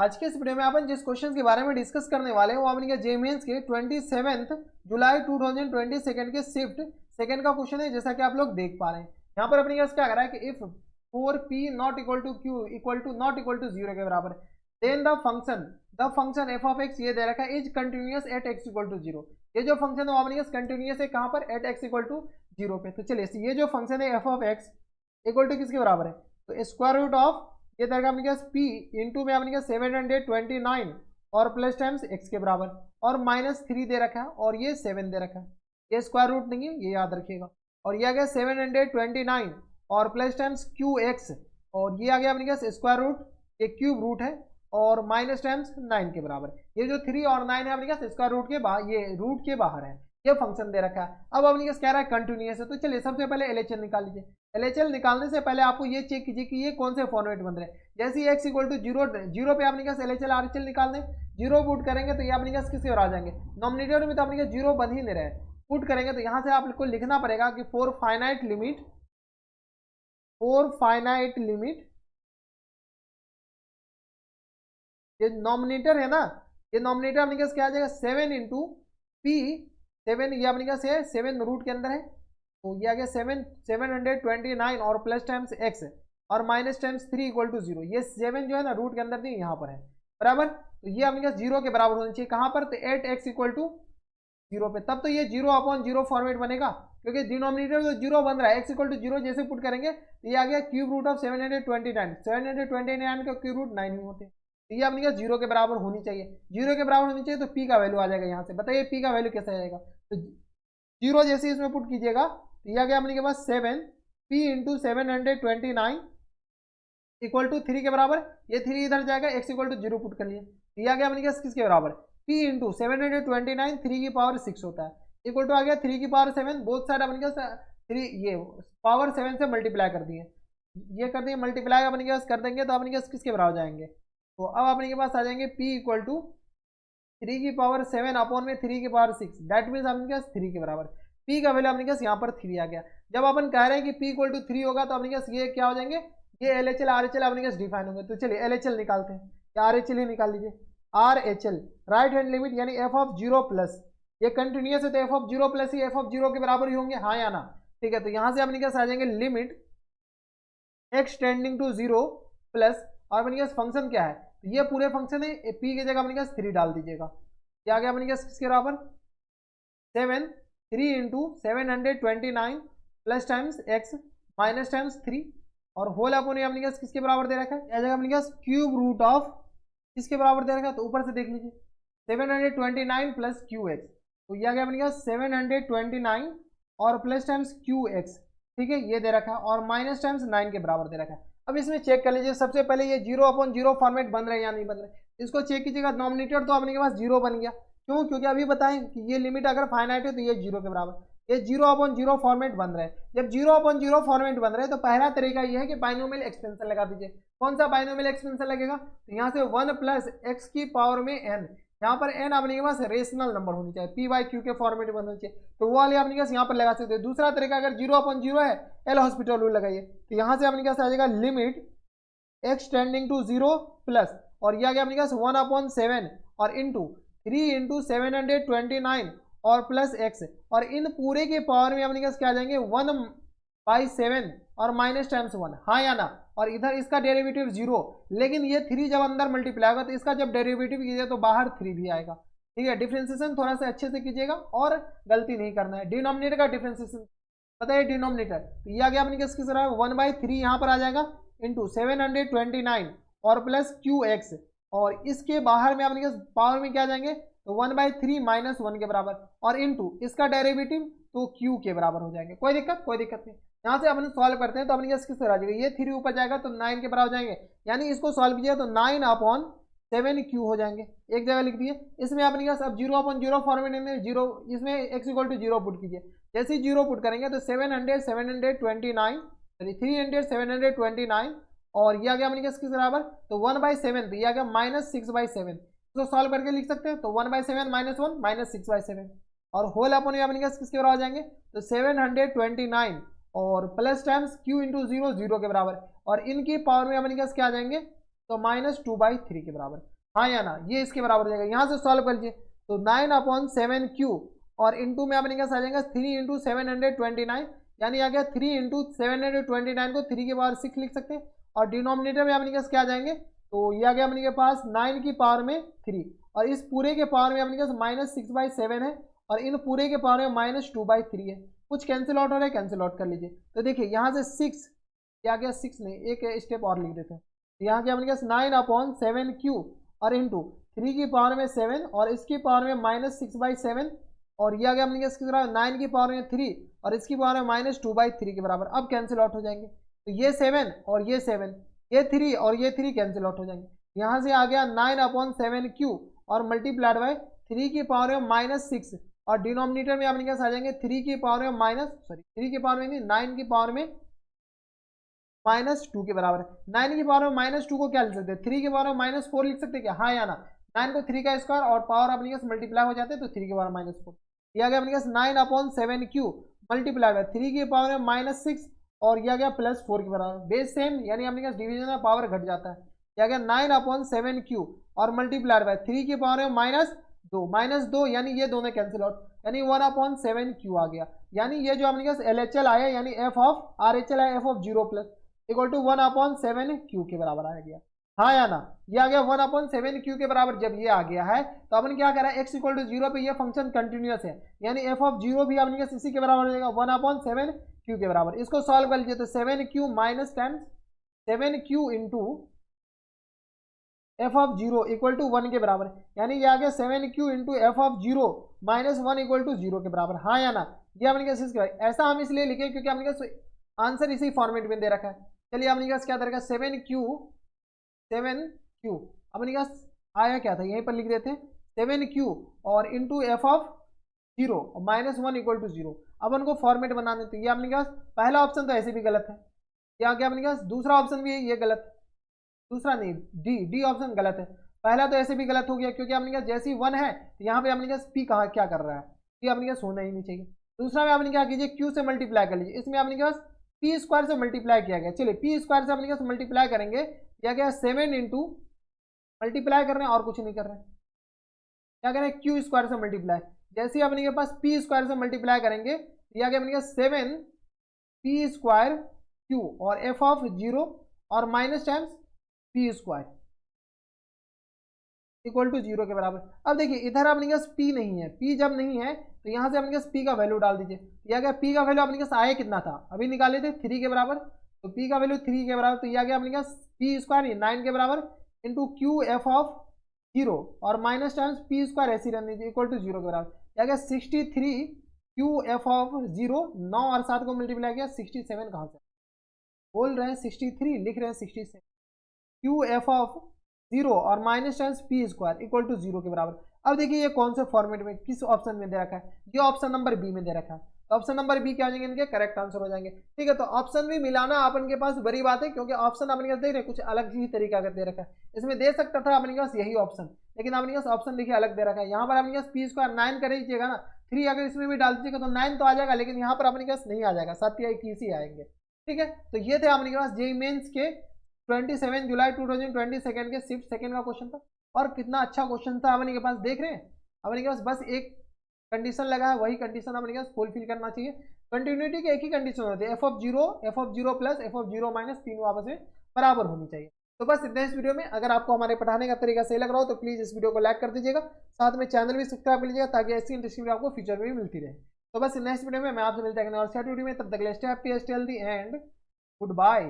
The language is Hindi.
आज के इस वीडियो में अपन जिस क्वेश्चन के बारे में डिस्कस करने वाले हैं वो अपन के जे मेंस के 27 जुलाई 2022 के शिफ्ट सेकंड का क्वेश्चन है, जैसा कि आप लोग देख पा रहे हैं। यहाँ पर अपने क्या कर रहा है कि if 4p not equal to q not equal to 0 के बराबर then the function f of x ये दे रखा है is continuous at x equal to 0। ये जो फंक्शन है वो अपने कंटिन्यूअस है कहाँ पर, एट x इक्वल टू 0 पे। तो चलिए ये जो फंक्शन है f of x equal to किसके बराबर है, तो स्क्वायर रूट ऑफ ये देगा अपने पास p इंटू में अपने 729 और प्लस टाइम्स x के बराबर और -3 दे रखा है और ये 7 दे रखा है। ये स्क्वायर रूट नहीं है, ये याद रखिएगा। और ये आ गया 729 और प्लस टाइम्स qx और ये आ गया अपने पास स्क्वायर रूट, ये क्यूब रूट है और माइनस टाइम्स 9 के बराबर। ये जो 3 और 9 है अपने पास स्क्वायर रूट के बाहर, ये रूट के बाहर है। ये फंक्शन दे रखा है। अब अपने पास कह रहा है कंटिन्यूअस है, तो चलिए सबसे पहले एलएचएल निकाल लीजिए। एलएचएल निकालने से पहले आपको ये चेक कीजिए कि ये कौन से फॉर्मेट बन रहे हैं। जैसे एक्स इक्वल टू 0 पे अपने पास एलएचएल आरएचएल निकाल दें, 0 पुट करेंगे तो ये अपने पास किसके आ जाएंगे, नॉमिनेटर में तो अपने पास 0 बन ही नहीं रहे। पुट करेंगे तो यहाँ से आपको लिखना पड़ेगा कि फोर फाइनाइट लिमिट ये नॉमिनेटर है ना, ये नॉमिनेटर अपने पास क्या आ जाएगा 7 इंटू पी 7, ये अपने पास है 7 रूट के अंदर है, तो ये आ गया 729 और प्लस टाइम्स x और माइनस टाइम्स 3 इक्वल टू 0। ये 7 जो है ना रूट के अंदर नहीं, यहाँ पर है बराबर। तो ये अपने पास 0 के बराबर होना चाहिए कहाँ पर, तो 8x इक्वल टू 0 पे। तब तो ये 0/0 फॉर्मेट बनेगा, क्योंकि डिनोमिनेटर तो 0 बन रहा है। x इक्वल टू 0 जैसे पुट करेंगे तो ये आ गया क्यूब रूट ऑफ 729 का क्यूब रूट 9 ही होते हैं। तो ये अपने पास 0 के बराबर होनी चाहिए। 0 के बराबर होनी चाहिए तो p का वैल्यू आ जाएगा यहाँ से। बताइए p का वैल्यू कैसे आएगा, तो 0 जैसे इसमें पुट कीजिएगा तो ये आ गया अपने के पास 7p इंटू 729 इक्वल टू 3 के बराबर। ये 3 इधर जाएगा, x इक्वल टू 0 पुट कर लिए, ये आ गया अपने के पास किसके बराबर, p इंटू 729 3 की पावर 6 होता है इक्वल टू आ गया 3 की पावर 7। बोथ साइड अपने के पास 3 ये पावर 7 से मल्टीप्लाई कर दिए, ये कर दिए मल्टीप्लाई अपने के पास कर देंगे तो अपने के पास किसके बराबर जाएंगे, तो अब अपने के पास आ जाएंगे p इक्वल टू 3 की पावर 7 अपॉन में 3 की पावर 6, दैट मीन्स अपने के पास 3 के बराबर। p का वैल्यू अपने के पास यहाँ पर 3 आ गया। जब अपन कह रहे हैं कि p इक्वल टू 3 होगा तो अपने के पास ये क्या हो जाएंगे, ये LHL RHL अपने के पास डिफाइन होंगे। तो चलिए LHL निकालते हैं, या RHL ही निकाल लीजिए। RHL राइट हैंड लिमिट यानी f ऑफ 0 प्लस, ये कंटिन्यूअस है तो f of 0 plus he f of 0 के बराबर ही होंगे, हाँ या ना। ठीक है, तो यहाँ से अपने के पास आ जाएंगे limit x tending to 0 plus, और अपने के पास फंक्शन क्या है, तो ये पूरे फंक्शन है, p की जगह अपने के पास 3 डाल दीजिएगा। क्या आ गया अपने के पास किसके बराबर 3 into 729 plus times x minus times 3 और होल अपॉन ये अपने पास किसके बराबर दे रखा है, क्या जगह अपने पास क्यूब रूट ऑफ किसके बराबर दे रखा है, तो ऊपर से देख लीजिए 729 प्लस qx, तो ये आ गया अपने पास 729 और प्लस टाइम्स qx, ठीक है, ये दे रखा है और माइनस टाइम्स 9 के बराबर दे रखा है। अब इसमें चेक कर लीजिए, सबसे पहले ये 0/0 फॉर्मेट बन रहे हैं या नहीं बन रहे, इसको चेक कीजिएगा। नॉमिनेटर तो अपने के पास 0 बन गया, क्यों, क्योंकि अभी बताएं कि ये लिमिट अगर फाइनाइट है तो ये 0 के बराबर, ये 0/0 फॉर्मेट बन रहा है। जब 0/0 फॉर्मेट बन रहा है तो पहला तरीका ये है कि बाइनोमियल एक्सपेंशन लगा दीजिए। कौन सा बाइनोमियल एक्सपेंशन लगेगा, तो यहाँ से 1 प्लस एक्स की पावर में n, यहाँ पर n अपने के पास रेशनल नंबर होनी चाहिए, p/q के फॉर्मेट में बनना चाहिए, तो वो वाले अपने पास यहाँ पर लगा सकते हैं। दूसरा तरीका अगर 0/0 है, एल हॉस्पिटल रूल लगाइए, तो यहाँ से अपने पास आ जाएगा limit x tending to 0 plus, और ये आ गया अपने पास 1/7 और इंटू 3 इंटू 729 और प्लस x, और इन पूरे के पावर में अपने पास क्या आ जाएंगे 1/7 और माइनस टाइम्स 1, हाँ या ना। और इधर इसका डेरिवेटिव 0, लेकिन ये 3 जब अंदर मल्टीप्लाई होगा तो इसका जब डेरिवेटिव कीजिएगा तो बाहर 3 भी आएगा। ठीक है, डिफ्रेंसिएशन थोड़ा सा अच्छे से कीजिएगा और गलती नहीं करना है। डिनोमिनेटर का डिफ्रेंसिएशन पता है, डिनोमिनेटर तो ये आ गया अपने पास किस तरह 1/3 यहाँ पर आ जाएगा इंटू 729 और प्लस qx, और इसके बाहर में अपने पावर में क्या जाएंगे तो 1/3 माइनस 1 के बराबर और इंटू इसका डेरिवेटिव तो q के बराबर हो जाएंगे। कोई दिक्कत नहीं। यहाँ से अपन सॉल्व करते हैं तो अपने पास किस तरह आ जाएगा, ये 3 ऊपर जाएगा तो 9 के बराबर हो जाएंगे, यानी इसको सॉल्व किया तो 9/7q हो जाएंगे। एक जगह लिख दिए। इसमें अपने पास अब 0/0 फॉर्मेट में 0, इसमें x इक्वल टू 0 पुट कीजिए। जैसे ही 0 पुट करेंगे तो 300 और ये आ गया अपने किस बराबर, तो 1/7, तो ये आ गया -6/7। इसको सॉल्व करके लिख सकते हैं, तो 1/7 माइनस 1 -6/7 और होल अपॉन ये अपने किसके बराबर आ जाएंगे, तो 729 और प्लस टाइम्स q इंटू 0 0 के बराबर, और इनकी पावर में अपने क्या आ जाएंगे, तो -2/3 के बराबर, हाँ या ना, ये इसके बराबर हो जाएगा। यहाँ से सॉल्व कर लीजिए तो 9/7 और इंटू में अपने पास आ जाएगा 3 × 729, यानी आ गया 3 × 729 को 3 की पावर 6 लिख सकते हैं। और डिनोमिनेटर में अपने पास क्या आ जाएंगे, तो ये आ गया अपने के पास 9 की पावर में 3, और इस पूरे के पावर में अपने पास -6/7 है, और इन पूरे के पावर में -2/3 है। कुछ कैंसिल आउट हो रहा है, कैंसिल आउट कर लीजिए। तो देखिए यहाँ से 6, क्या गया 6 नहीं, एक स्टेप और लिख देते हैं। तो यहाँ क्या अपने पास 9/7 और इंटू 3 की पावर में 7 और इसकी पावर में -6/7, और ये आ गया अपने पास किस तरह 9 की पावर में 3 और इसकी पावर में -2/3 के बराबर। अब कैंसिल आउट हो जाएंगे, तो ये 7 और ये 7, ये 3 और ये 3 कैंसिल आउट हो जाएंगे। यहाँ से आ गया 9/7 और मल्टीप्लाइड बाय 3 की पावर में -6, और डिनोमिनेटर में अपने पास आ जाएंगे 3 की पावर में 3 की पावर में नहीं, 9 की पावर में -2 के बराबर है। 9 की पावर में -2 को क्या लिख सकते हैं, 3 की पावर में -4 लिख सकते हैं क्या, हाँ या ना। 9 को 3 का स्क्वायर और पावर अपने पास मल्टीप्लाई हो जाते हैं, तो 3 की पावर -4। यह आ गया अपने पास 9/7 मल्टीप्लाई बाय 3 की पावर में -6 और यह आ गया +4 के बराबर। बेस सेम, यानी अपने पास डिवीजन में पावर घट जाता है। यह आ गया 9/7 और मल्टीप्लाई बाय 3 की पावर में -2 यानी ये दोनों कैंसिल आउट, यानी 1/7 आ गया। यानी ये जो अपने पास LHL आया, यानी RHL आया f(0) इक्वल टू 1/7 के बराबर आ गया, हाँ या ना। ये आ गया 1/7 के बराबर। जब ये आ गया है तो अपन क्या करें, x = 0 पे ये फंक्शन कंटिन्यूअस है, यानी f(0) भी अपने पास इसी के बराबर हो जाएगा 1/7 के बराबर। इसको सॉल्व कर लीजिए तो 7q minus 7q into f(0) equal to 1 के बराबर है, यानी ये आ गया 7q into f(0) minus 1 equal to 0 के बराबर, हाँ या ना। ये अपने पास ऐसा हम इसलिए लिखे क्योंकि अपने पास आंसर इसी फॉर्मेट में दे रखा है। चलिए अपने पास क्या दे रखा है, 7q अपने पास आया क्या था, यहीं पर लिख देते हैं 7q और into f(0) minus 1 equal to 0। अब उनको फॉर्मेट बनाने, तो ये अपने पास पहला ऑप्शन तो ऐसे भी गलत है, क्या क्या अपने पास दूसरा ऑप्शन भी है, ये गलत, दूसरा नहीं, डी ऑप्शन गलत है। पहला तो ऐसे भी गलत हो गया क्योंकि अपने पास जैसी 1 है तो यहाँ पे अपने पास p कहाँ क्या कर रहा है, ये अपने पास होना ही नहीं चाहिए। दूसरा में आपने क्या कीजिए, q से मल्टीप्लाई कर लीजिए, इसमें अपने पास p स्क्वायर से मल्टीप्लाई किया गया। चलिए p स्क्वायर से अपने पास मल्टीप्लाई करेंगे, क्या क्या 7 इंटू मल्टीप्लाई कर रहे हैं और कुछ नहीं कर रहे हैं, क्या करें q स्क्वायर से मल्टीप्लाई। जैसे ही अपने के पास p स्क्वायर से मल्टीप्लाई करेंगे, या क्या अपने पास 7p स्क्वायर q और f(0) और minus times p square equal to 0 के बराबर। अब देखिए इधर अपने पास p नहीं है, p जब नहीं है तो यहाँ से अपने पास p का वैल्यू डाल दीजिए। यह गया p का वैल्यू अपने पास आया कितना था, अभी निकाले थे 3 के बराबर, तो p का वैल्यू 3 के बराबर, तो यह गया अपने पास p स्क्वायर 9 के बराबर इंटू q f(0) और माइनस टाइम्स p स्क्वायर ऐसी रहने दीजिए इक्वल टू 0 के बराबर। यह गया 63 q f(0), 9 और 7 को मल्टीप्लाई किया, 67 कहाँ से बोल रहे हैं 63, लिख रहे हैं 67, q f(0) और minus times p square equal to 0 के बराबर। अब देखिए ये कौन से फॉर्मेट में किस ऑप्शन में दे रखा है, ये ऑप्शन नंबर बी में दे रखा है, तो ऑप्शन नंबर बी क्या हो जाएंगे, इनके करेक्ट आंसर हो जाएंगे। ठीक है, तो ऑप्शन भी मिलाना अपन के पास बड़ी बात है, क्योंकि ऑप्शन अपने पास देख रहे कुछ अलग ही तरीका का दे रखा है। इसमें दे सकता था अपने पास यही ऑप्शन, लेकिन अपने पास ऑप्शन देखिए अलग दे रखा है। यहाँ पर अपने पास p स्क्वायर 9 कर दीजिएगा ना, 3 अगर इसमें भी डाल दीजिएगा तो 9 तो आ जाएगा, लेकिन यहाँ पर अपने पास नहीं आ जाएगा, 7 या 21 ही आएंगे। ठीक है, तो ये थे अपने पास जेईई मेंस के 27 जुलाई 2022 के शिफ्ट सेकंड का क्वेश्चन था। और कितना अच्छा क्वेश्चन था अपने के पास, देख रहे हैं अपने के पास बस एक कंडीशन लगा है, वही कंडीशन अपने के पास फुलफिल करना चाहिए। कंटिन्यूटी की एक ही कंडीशन होती है, f(0) प्लस f(0) माइनस तीनों आपस में बराबर होनी चाहिए। तो बस इतना इस वीडियो में। अगर आपको हमारे पढ़ाने का तरीका सही लग रहा हो तो प्लीज़ इस वीडियो को लाइक कर दीजिएगा, साथ में चैनल भी सब्सक्राइब कर लीजिएगा ताकि ऐसी इंटरेस्टिंग वीडियो आपको फ्यूचर में भी मिलती रहे। तो बस नेक्स्ट वीडियो में मैं आपसे मिलता है और वीडियो में, तब तक stay happy, stay healthy and good bye.